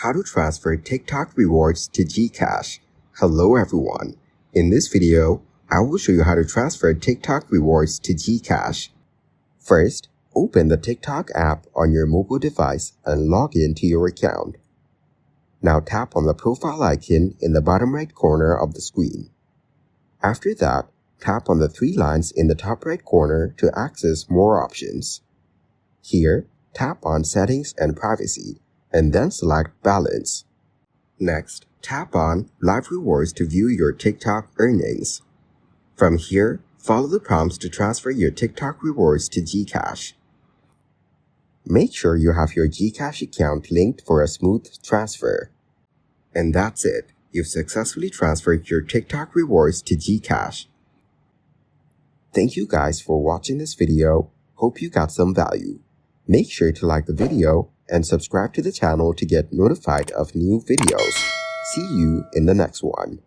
How to transfer TikTok rewards to Gcash. Hello everyone. In this video, I will show you how to transfer TikTok rewards to Gcash. First, open the TikTok app on your mobile device and log in to your account. Now tap on the profile icon in the bottom right corner of the screen. After that, tap on the three lines in the top right corner to access more options. Here, tap on Settings and Privacy, and then select Balance. Next, tap on Live Rewards to view your TikTok earnings. From here, follow the prompts to transfer your TikTok rewards to Gcash. Make sure you have your Gcash account linked for a smooth transfer. And that's it. You've successfully transferred your TikTok rewards to Gcash. Thank you guys for watching this video. Hope you got some value. Make sure to like the video and subscribe to the channel to get notified of new videos. See you in the next one.